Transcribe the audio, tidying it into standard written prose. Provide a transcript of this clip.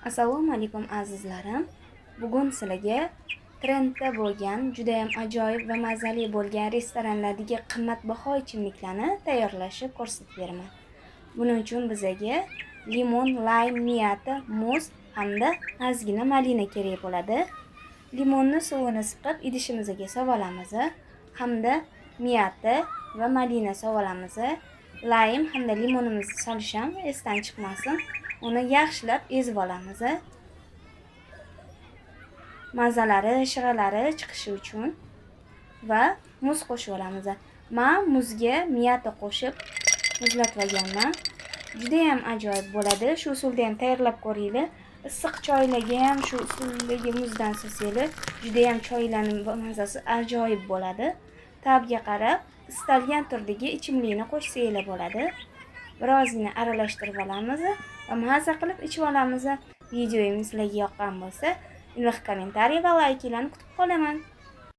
Assalomu alaykum azizlarim. Bugun sizlarga trendda bo'lgan juda ham ajoyib va mazali bo'lgan restoranlardagi qimmatbaho ichimliklarni tayyorlashni ko'rsatib beraman. Buning uchun bizga limon, laym, miyata, muz hamda ozgina malina kerak bo'ladi. Limonni suvini siqib idishimizga solamiz hamda miyata va malina solamiz. Laym hamda limonimizni solish ham esdan chiqmasin. Uni yaxshilab ezib olamiz. Mazalari, shiralari chiqishi uchun va muz qo'shib olamiz. Men muzga miyata qo'shib muzlatib olganman. Juda ham ajoyib bo'ladi. Shu usulda ham tayyorlab ko'ringlar. Issiq choylarga ham shu usuldagi muzdan solsanglar, juda ham choylarning mazasi ajoyib bo'ladi. Tabga qarab istalgan turdagi ichimlikni qo'shsanglar bo'ladi. Birozgina aralashtirib olamiz va maza qilib ichib olamiz. Videoim sizlarga yoqqan bo'lsa, iliq kommentariy va layklarni kutib qolaman.